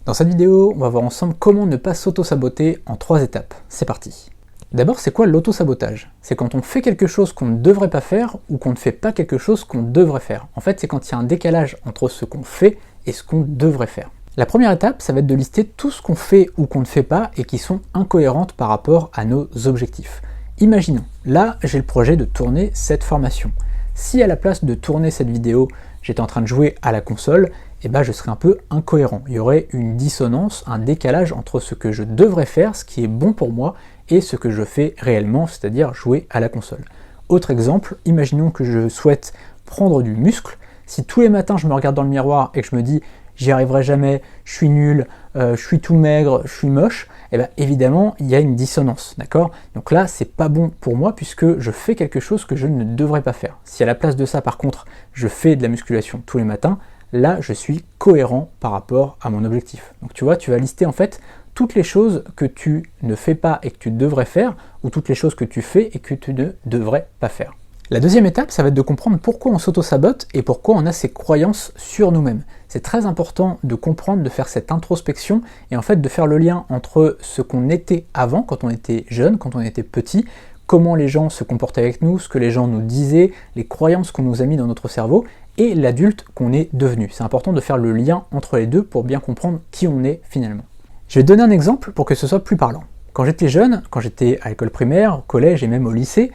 Dans cette vidéo, on va voir ensemble comment ne pas s'auto-saboter en 3 étapes. C'est parti. D'abord, c'est quoi l'auto-sabotage? C'est quand on fait quelque chose qu'on ne devrait pas faire ou qu'on ne fait pas quelque chose qu'on devrait faire. En fait, c'est quand il y a un décalage entre ce qu'on fait et ce qu'on devrait faire. La première étape, ça va être de lister tout ce qu'on fait ou qu'on ne fait pas et qui sont incohérentes par rapport à nos objectifs. Imaginons, là, j'ai le projet de tourner cette formation. Si à la place de tourner cette vidéo, j'étais en train de jouer à la console, eh ben je serais un peu incohérent. Il y aurait une dissonance, un décalage entre ce que je devrais faire, ce qui est bon pour moi, et ce que je fais réellement, c'est-à-dire jouer à la console. Autre exemple, imaginons que je souhaite prendre du muscle. Si tous les matins je me regarde dans le miroir et que je me dis j'y arriverai jamais, je suis nul, je suis tout maigre, je suis moche, et bien évidemment il y a une dissonance, d'accord? Donc là c'est pas bon pour moi puisque je fais quelque chose que je ne devrais pas faire. Si à la place de ça par contre je fais de la musculation tous les matins, là je suis cohérent par rapport à mon objectif. Donc tu vois, tu vas lister en fait toutes les choses que tu ne fais pas et que tu devrais faire, ou toutes les choses que tu fais et que tu ne devrais pas faire. La deuxième étape, ça va être de comprendre pourquoi on s'auto-sabote et pourquoi on a ces croyances sur nous-mêmes. C'est très important de comprendre, de faire cette introspection et en fait de faire le lien entre ce qu'on était avant, quand on était jeune, quand on était petit, comment les gens se comportaient avec nous, ce que les gens nous disaient, les croyances qu'on nous a mis dans notre cerveau et l'adulte qu'on est devenu. C'est important de faire le lien entre les deux pour bien comprendre qui on est finalement. Je vais te donner un exemple pour que ce soit plus parlant. Quand j'étais jeune, quand j'étais à l'école primaire, au collège et même au lycée,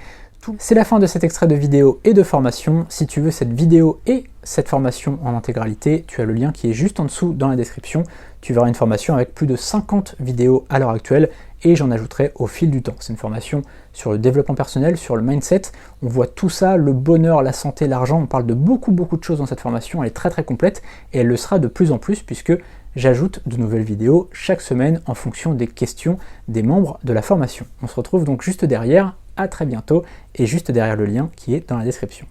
c'est la fin de cet extrait de vidéo et de formation. Si tu veux cette vidéo et cette formation en intégralité, tu as le lien qui est juste en dessous dans la description. Tu verras une formation avec plus de 50 vidéos à l'heure actuelle et j'en ajouterai au fil du temps. C'est une formation sur le développement personnel, sur le mindset. On voit tout ça, le bonheur, la santé, l'argent. On parle de beaucoup de choses dans cette formation. Elle est très complète et elle le sera de plus en plus puisque j'ajoute de nouvelles vidéos chaque semaine en fonction des questions des membres de la formation. On se retrouve donc juste derrière. À très bientôt et juste derrière le lien qui est dans la description.